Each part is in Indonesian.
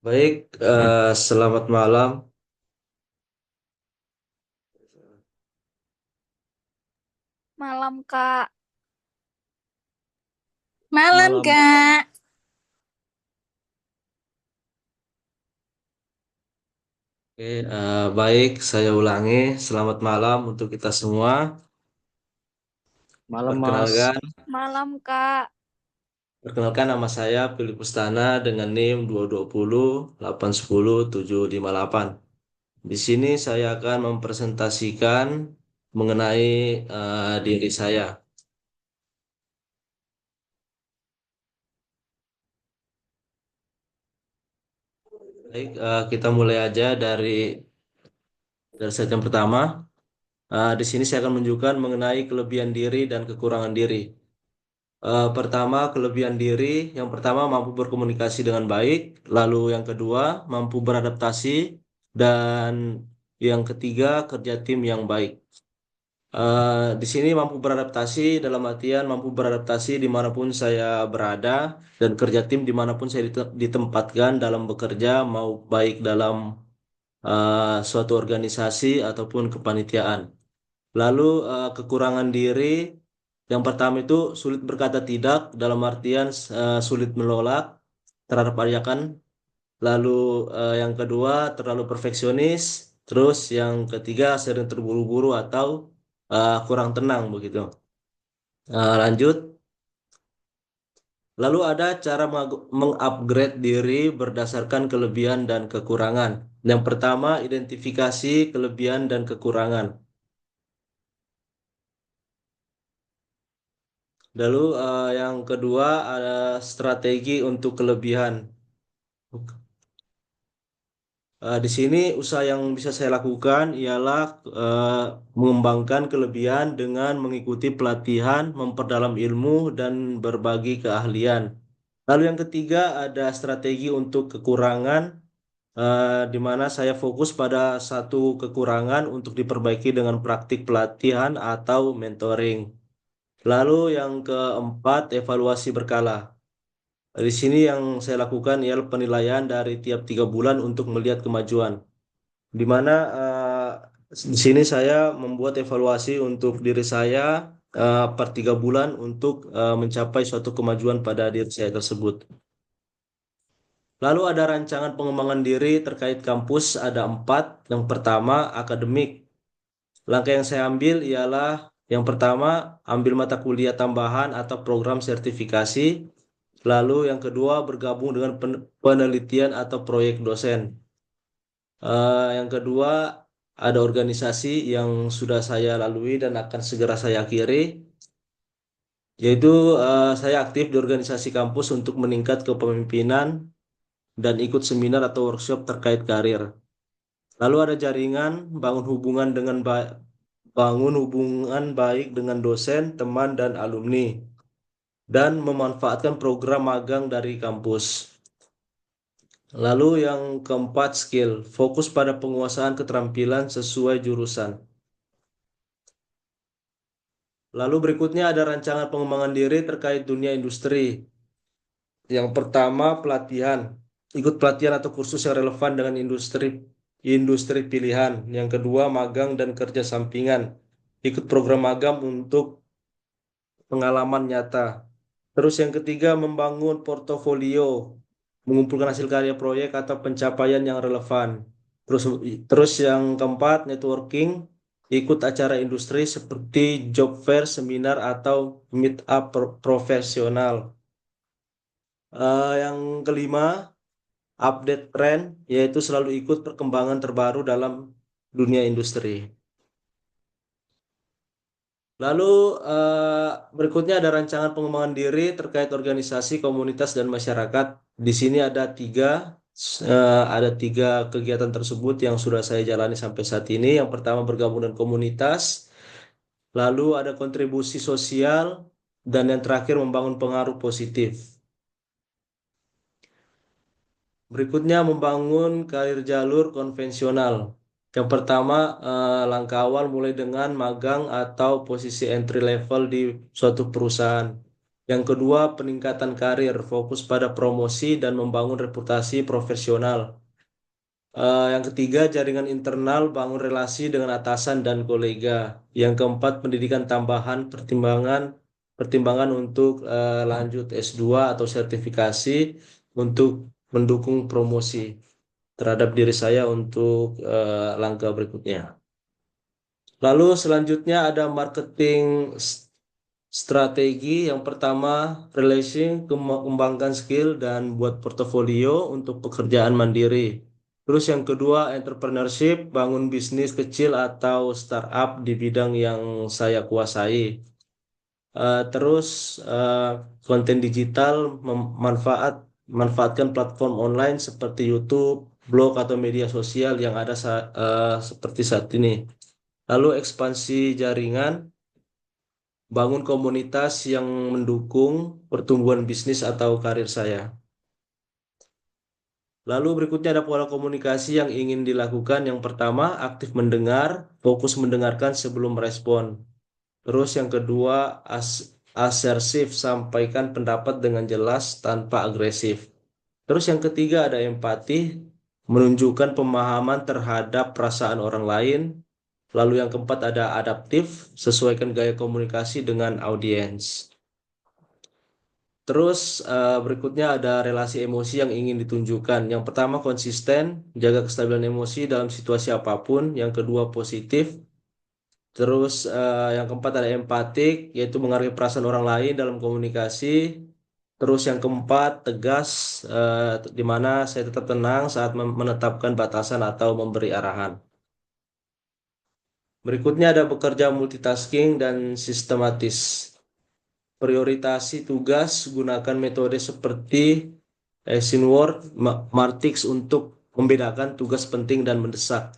Baik, selamat malam. Malam, Kak. Malam, Malam. Kak. Oke, baik, saya ulangi. Selamat malam untuk kita semua. Malam Mas. Perkenalkan, Malam, Kak. perkenalkan nama saya Philip Pustana dengan NIM 220 810 758. Di sini saya akan mempresentasikan mengenai diri saya. Baik, kita mulai aja dari set yang pertama. Di sini saya akan menunjukkan mengenai kelebihan diri dan kekurangan diri. Pertama, kelebihan diri. Yang pertama, mampu berkomunikasi dengan baik. Lalu yang kedua, mampu beradaptasi. Dan yang ketiga, kerja tim yang baik. Di sini mampu beradaptasi dalam artian mampu beradaptasi dimanapun saya berada dan kerja tim dimanapun saya ditempatkan dalam bekerja, mau baik dalam suatu organisasi ataupun kepanitiaan. Lalu kekurangan diri yang pertama itu sulit berkata tidak dalam artian sulit menolak terhadap ajakan. Lalu yang kedua terlalu perfeksionis. Terus yang ketiga sering terburu-buru atau kurang tenang begitu. Lanjut. Lalu ada cara mengupgrade diri berdasarkan kelebihan dan kekurangan. Yang pertama identifikasi kelebihan dan kekurangan. Lalu yang kedua ada strategi untuk kelebihan. Di sini usaha yang bisa saya lakukan ialah eh, mengembangkan kelebihan dengan mengikuti pelatihan, memperdalam ilmu, dan berbagi keahlian. Lalu yang ketiga ada strategi untuk kekurangan, di mana saya fokus pada satu kekurangan untuk diperbaiki dengan praktik pelatihan atau mentoring. Lalu yang keempat, evaluasi berkala. Di sini yang saya lakukan ialah penilaian dari tiap 3 bulan untuk melihat kemajuan. Di mana di sini saya membuat evaluasi untuk diri saya per 3 bulan untuk mencapai suatu kemajuan pada diri saya tersebut. Lalu ada rancangan pengembangan diri terkait kampus ada 4. Yang pertama akademik. Langkah yang saya ambil ialah yang pertama ambil mata kuliah tambahan atau program sertifikasi. Lalu yang kedua bergabung dengan penelitian atau proyek dosen. Yang kedua ada organisasi yang sudah saya lalui dan akan segera saya akhiri, yaitu saya aktif di organisasi kampus untuk meningkat kepemimpinan dan ikut seminar atau workshop terkait karir. Lalu ada jaringan, bangun hubungan baik dengan dosen, teman, dan alumni, dan memanfaatkan program magang dari kampus. Lalu yang keempat, skill. Fokus pada penguasaan keterampilan sesuai jurusan. Lalu berikutnya ada rancangan pengembangan diri terkait dunia industri. Yang pertama, pelatihan. Ikut pelatihan atau kursus yang relevan dengan industri pilihan. Yang kedua, magang dan kerja sampingan. Ikut program magang untuk pengalaman nyata. Terus yang ketiga, membangun portofolio, mengumpulkan hasil karya proyek atau pencapaian yang relevan. Terus terus yang keempat, networking, ikut acara industri seperti job fair, seminar atau meet up profesional. Yang kelima, update tren, yaitu selalu ikut perkembangan terbaru dalam dunia industri. Lalu berikutnya ada rancangan pengembangan diri terkait organisasi, komunitas, dan masyarakat. Di sini ada tiga kegiatan tersebut yang sudah saya jalani sampai saat ini. Yang pertama bergabung dengan komunitas, lalu ada kontribusi sosial, dan yang terakhir membangun pengaruh positif. Berikutnya membangun karir jalur konvensional. Yang pertama, langkah awal mulai dengan magang atau posisi entry level di suatu perusahaan. Yang kedua, peningkatan karir, fokus pada promosi dan membangun reputasi profesional. Yang ketiga, jaringan internal, bangun relasi dengan atasan dan kolega. Yang keempat, pendidikan tambahan, pertimbangan pertimbangan untuk lanjut S2 atau sertifikasi untuk mendukung promosi terhadap diri saya untuk langkah berikutnya. Lalu selanjutnya ada marketing strategi. Yang pertama, relation, kembangkan skill dan buat portofolio untuk pekerjaan mandiri. Terus yang kedua, entrepreneurship, bangun bisnis kecil atau startup di bidang yang saya kuasai. Terus eh, konten digital, manfaatkan platform online seperti YouTube, blog atau media sosial yang ada seperti saat ini. Lalu ekspansi jaringan, bangun komunitas yang mendukung pertumbuhan bisnis atau karir saya. Lalu berikutnya ada pola komunikasi yang ingin dilakukan. Yang pertama, aktif mendengar, fokus mendengarkan sebelum merespon. Terus yang kedua, asertif, sampaikan pendapat dengan jelas tanpa agresif. Terus yang ketiga ada empati, menunjukkan pemahaman terhadap perasaan orang lain. Lalu yang keempat ada adaptif, sesuaikan gaya komunikasi dengan audiens. Terus berikutnya ada relasi emosi yang ingin ditunjukkan. Yang pertama konsisten, jaga kestabilan emosi dalam situasi apapun. Yang kedua positif. Terus yang keempat ada empatik, yaitu menghargai perasaan orang lain dalam komunikasi. Terus yang keempat tegas, di mana saya tetap tenang saat menetapkan batasan atau memberi arahan. Berikutnya ada bekerja multitasking dan sistematis. Prioritasi tugas, gunakan metode seperti Eisenhower, Matrix untuk membedakan tugas penting dan mendesak.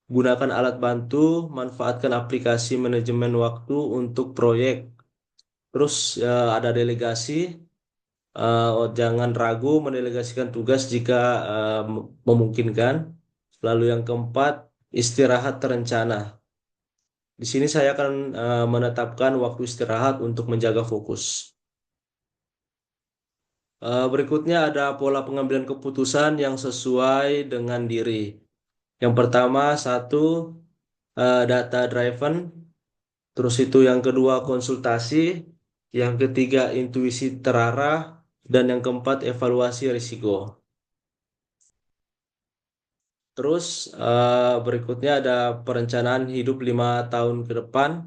Gunakan alat bantu, manfaatkan aplikasi manajemen waktu untuk proyek. Terus ada delegasi, jangan ragu mendelegasikan tugas jika memungkinkan. Lalu yang keempat, istirahat terencana. Di sini saya akan menetapkan waktu istirahat untuk menjaga fokus. Berikutnya ada pola pengambilan keputusan yang sesuai dengan diri. Yang pertama, satu, data driven. Terus itu yang kedua, konsultasi. Yang ketiga, intuisi terarah. Dan yang keempat, evaluasi risiko. Terus berikutnya ada perencanaan hidup 5 tahun ke depan.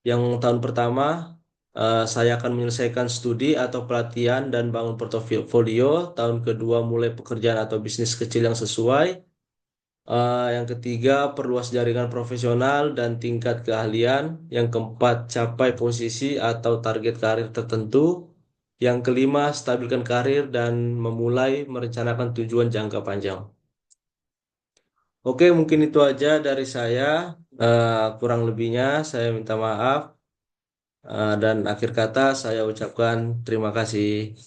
Yang tahun pertama, saya akan menyelesaikan studi atau pelatihan dan bangun portofolio. Tahun kedua, mulai pekerjaan atau bisnis kecil yang sesuai. Yang ketiga, perluas jaringan profesional dan tingkat keahlian. Yang keempat, capai posisi atau target karir tertentu. Yang kelima, stabilkan karir dan memulai merencanakan tujuan jangka panjang. Oke, mungkin itu aja dari saya. Kurang lebihnya saya minta maaf. Dan akhir kata saya ucapkan terima kasih.